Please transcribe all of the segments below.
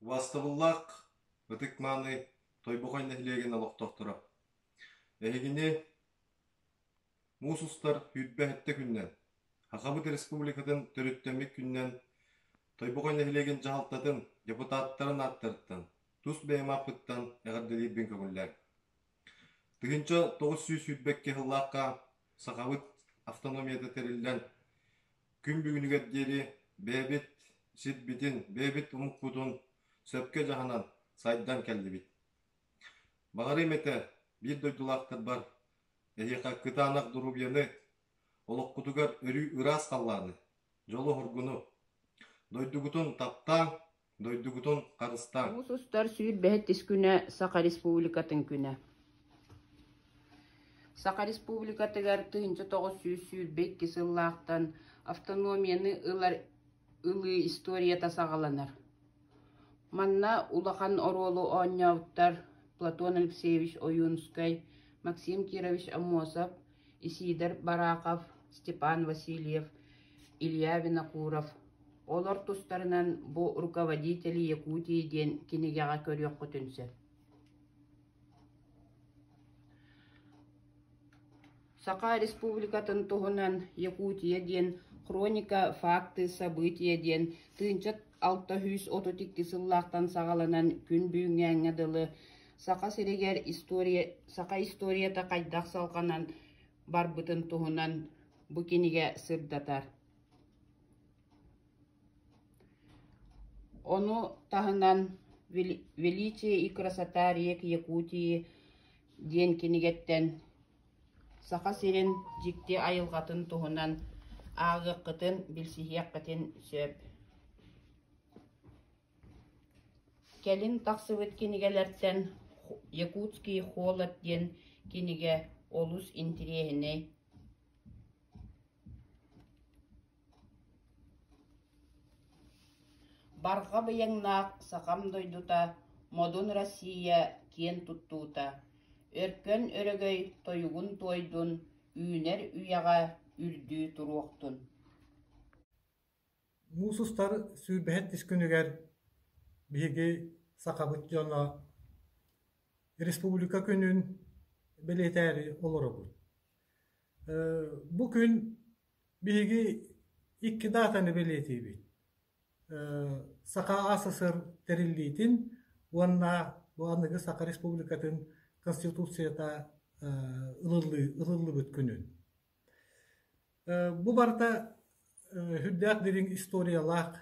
Вастабыллақ ытык маны тойбугай нәһилеген алоқтоқтыра. Эхигини мусустар хүйтбәһетте күннән. Хақабыт республикатын төрүттәмик күннән тойбугай нәһилеген жаһалтатын депутаттарын аттырттан. Тус бәймапыттан әғардылиббин көңілләр. Тыгынча 900 хүйтбәкке хыллаққа Сақабыт автономията терилден күн бүгінігер дері бәбіт ситбитин, бәбіт умуккутун сөпке жағанан сайдан кәлді бит. Бағары мете бір дойдулақтар бар, әйіқа кытанақ дұрубияны, олыққутугар өрі ырас қалланы, жолы хоргуну, дойдугутун таптан, дойдугутун қарыстан. Мусустар сүйір бәхеттіс күні Сақа Республикатын күні. Сақа Республикатыгар тыынчы 900 сүйір бәкке сыллақтан автономияны ылы история тасағаланар. Манна улахан оролу оңнявыттар Платон Алексеевич Оюнскай, Максим Кирович Амосов, Исидор Бараков, Степан Васильев, Илья Винокуров. Олар тустарынан бу руководители Якутии ден кинегяға көріөк көтінсі. Сақа Республикатын туғынан Якутия ден хроника, факты, события ден тыынчат 632 сыллақтан сағаланан күн бүйіңе дылы Сақа серегер Сақа историята қайдақ салқанан бар бұтын туғынан бұ кенеге сырдатар. Оны тағынан величие и красота рек Якутии ден кенегеттен Сақа серен жикте айылғатын туғынан ағы қытын білсихияқ қытын сөп. Келін тақсыбыт кенегелерден Якутский холод ден кенеге олус интерегіне. Барға бұяңнақ сақам дойдута, модун Россия кен туттута. Өркөн өрөгөй тойугун тойдун, үйнер үйаға үрдүү туруқтун. Мусустар сүйбәһет түскүнүгер биги Сақабыт жона республика күнүн белетери олоробут. Бу күн биги 2 датаны белетибит. Сақа АССР терилдитин, уанна буаныгы Сақа республикатын конституцията ылылы бүт күнүн. Бу барда хүддәк дирин историялақ,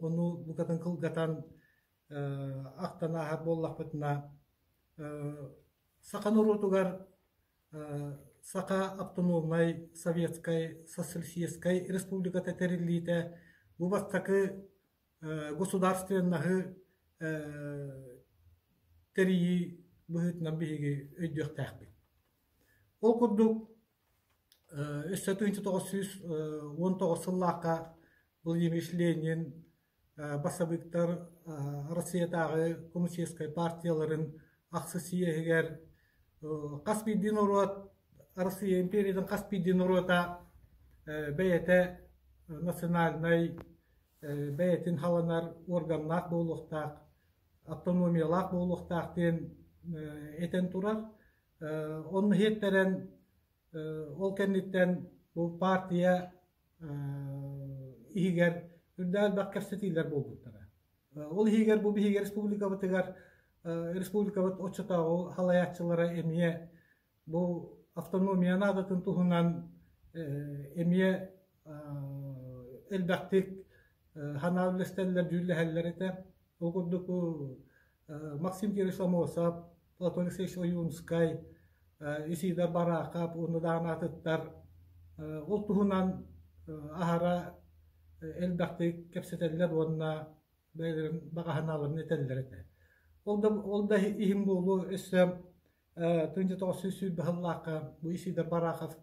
onu bukatan kılgatan aktana har bollak betna Сақа Нуруtugar Сақа автономной советской социалистической республиката терилите bu bastaki государственнахы терии быһытынан биһиги өйдөктәхбит. Ол курдук 1919 сыллакка бұл емеш Ленин басабыктар Россиятағы коммунистической партияларын ақсысиегер Каспийдин урот Россия империядан Каспийдин урота бәйеті национальный бәйетін халанар органнақ болуқтақ, автономиялақ болуқтақ ден етен турар. Оны хеттерен ол кәннеттен бұл партия игер үрдәл бак кәфсетилер болдуттара. Ол игер бу бигер республика батыгар республика бат очотагы халаячылары эмие бу автономия надатын туһунан эмие элбактик ханалестеллер дүлләһәлләр ите. Огудук Максим Кирович Амосов, Платон Алексеевич Оюнскай, Исидор Бараков, уныданатыттар ол туһунан ахара элбакты кепсетеллер онна бәйлерин багаһаналарын этеллерите. Ол да ихим болу өссем 1900 бахаллака бу Исидор Бараков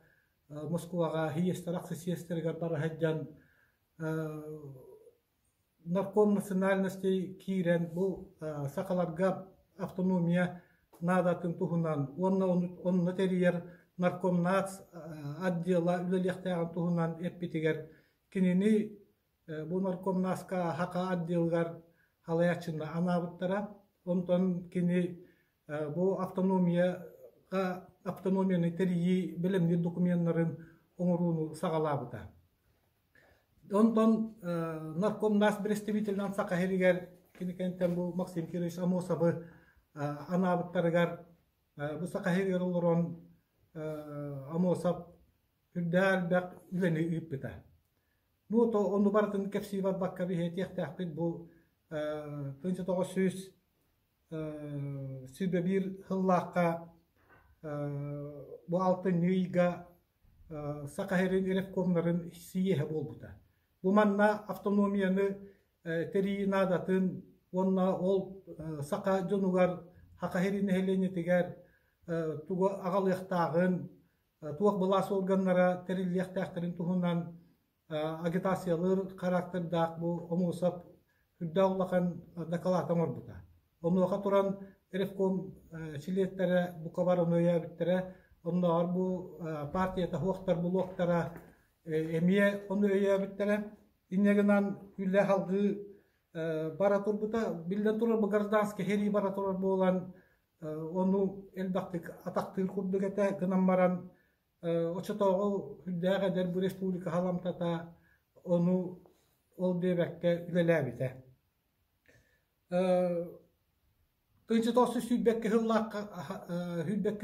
Москвага хиестераксы сиестергер барахаджан нарком национальности кирен бу Сақаларга автономия надатын туһунан онна терьер наркомнац отдела үлелехтәгән туһунан эппитигер кинини бу наркомнаска хака отделгар халаячында анабыттара. Онтон кини бу автономияны терии билимли документларын оңоруну сагалабыта. Онтон наркомнас представителинан сакахеригер кинекентен бу Максим Кирович Амосабы анабыттарыгар бу сакахеригер олорон Амосап үрдәл бәк үлени үппіта. Ну, то onu бартын кепси бар бакка бихе тектәхпит бу 1900 сүбе бир хыллаққа бу алтын нүйга сакахерин эрефкомнарын сиеhe болбута. Бу манна автономияны теринадатын онна ол сака жонугар хакахерин хеленетигер туга агалыктагын туак балас органнара терилияқтақтарын туһунан агитациялар характердақ бу омусап хүддаулақан докладтан орбута. Онуаха туран эрефком чилеттере бу кабарын өйәбиттере, оннар бу партията хуақтар булуақтара эмие оны өйәбиттере, иннегенан үлле халгы бара турбута, билден турар бу гражданский хери бара турар болан, onu elbaqtik ataqtır kurdugete gınammaran oçatoğu hüddəğədir bu respublika halamtata onu ol debekke ileləbite. Tınçı tosu hüdbekke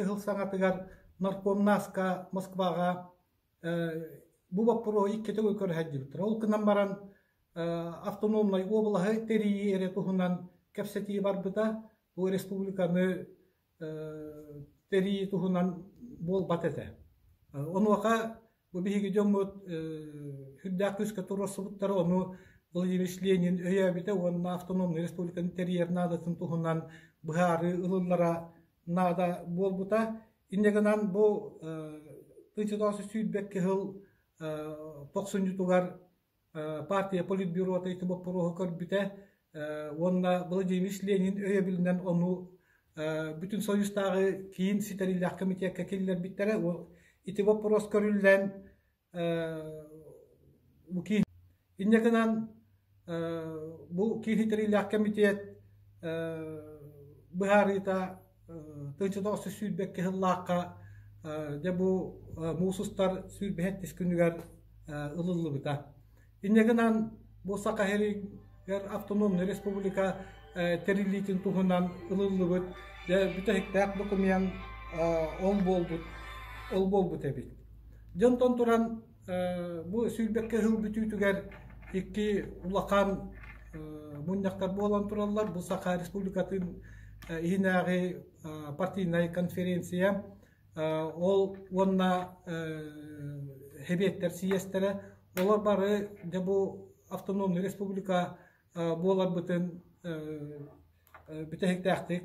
hılsanatıgar narkomnaska Moskvaga bu vapuru ikkete öykör hədcibdir. Ol gınammaran avtonomnay oblahı teriyi ere tuhunan kepseti barbıda bu respublikanı teriyi tuhunan bol batete. Onu vaka bu bihigi jomut hüddak üska turasıbıtları onu Vladimir Lenin öyabite onun avtonomlu respublikanın teriyer nadatın tuhunan bıharı ılıllara nada bol buta. İnnegenan bu tınçıdası süydbekke hıl 90 tugar partiya politbüro ataytı bu prohu körbüte. Onda Vladimir Lenin öyabilinden onu bütün soyuzdağı kiyin siterillah komiteye kelliler bittere o iti vapros körülden bu kiyin innekenan bu kiyin siterillah komiteye Bıharita tınçıdası süydbekke hıllaqqa de bu musustar süydbehettis günüger ılıllı bita. İnnekenan bu sakaheri Автономная республика терилитин туһунан ылыллыбыт же бүтәһиктәк документ ол болбут эбит. Жонтон туран бу сүйлбекке хыл бүтүтүгер икки улакан мундактар болан тураллар. Бу Саха республикатын ихинагы партийный конференция ол онна хебеттер сиестере олар бары де бу автономный республика болар бүтін бүтәһиктәхтик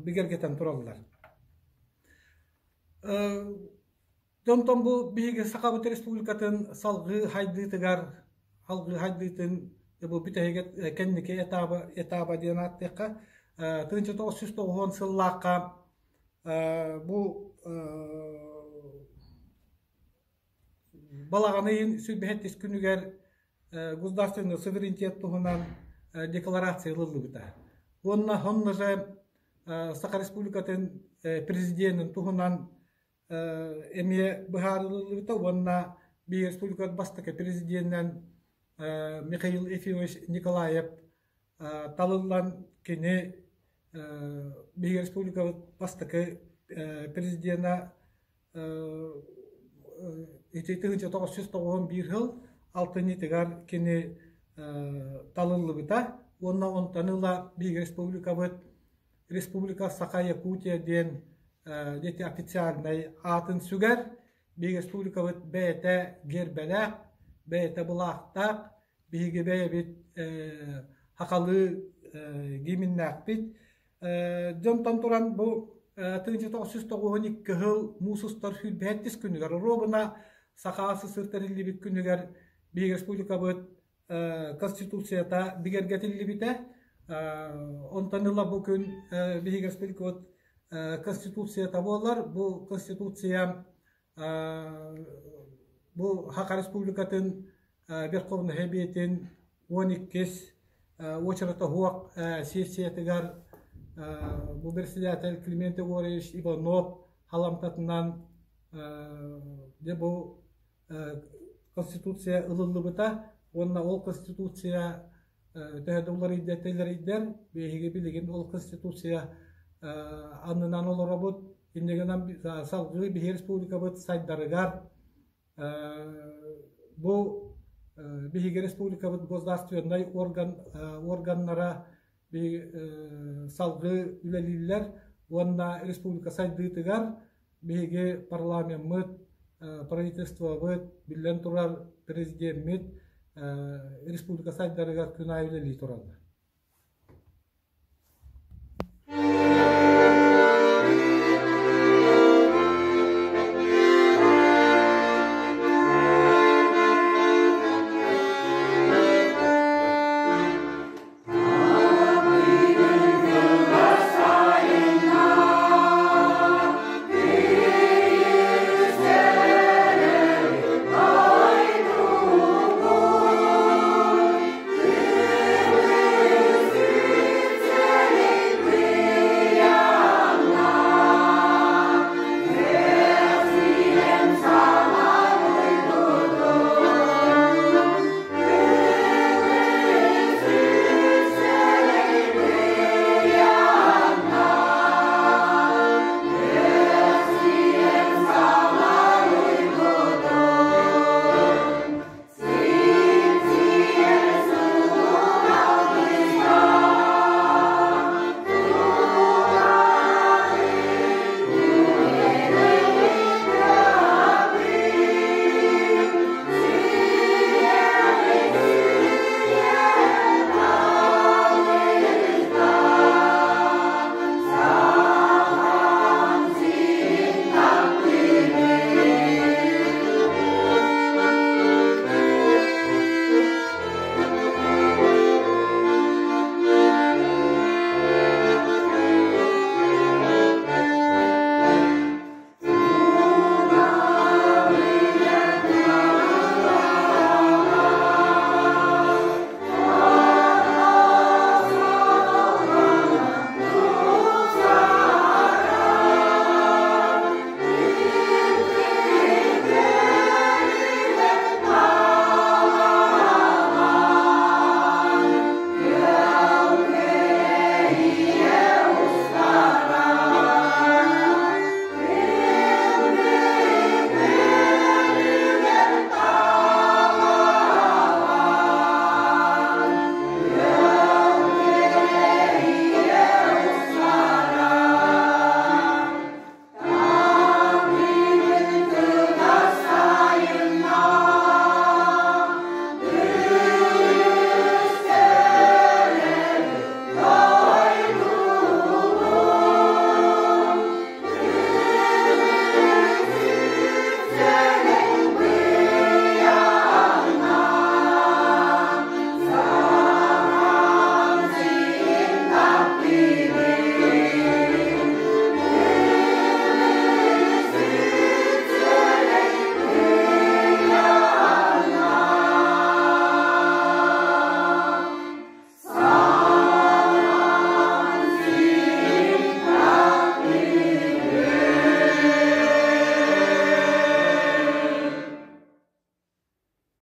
бигергетен тураллар. Жонтон бу биги Сакабыт республикатын салгы хайдытыгар алгы хайдытын бу бүтәһигет кеннике этаба диен аттыкка 1990 сыллакка бу балаганын сүббеттис күнүгер государственный суверенитет туһунан декларация ылылыбыта. Онна же Саха республикатын президентин туһунан эме быхар ылылыбыта. Онна би республикат бастыка президенттен Михаил Ефимович Николаев талыллан кини би республикат бастыка президентна 1991 жыл алтыны тегар кини талыллыбыта. Онна онтаныла биг республика Саха-Якутия ден дети официальный атын сүгер. Биг республика бәйті гербеләк, бәйті бұлақтақ, биги бәйбет хақалы гиминнәк бит. Жонтан туран бұл 1992 жыл мусустар хүлбәттіс күнігер. Робына Сахасы сыртарылы бит күнігер биг республика конституцията бигергетилли бите. Онтаныла бу күн биг республика конституцията болар. Бу конституция бу Хака республикатын Верховный Хебетин 12 очерта хуак сессиятыгар бу председатель Климент Егорович Иванов халамтатынан де бу конституция ылылыбыта, онна ол конституция төһөдөлөр иддеттелер иддер, бейге билеген ол конституция анынан олора бут, индегенан салгы бихи республика бут сайдарыгар, бу бихиге республика бут государственный органнара салгы үлелилер, онна республика сайдытыгар, бихиге парламент правительство бут, билен турар президент республика сайдарыгар күнайылы турар.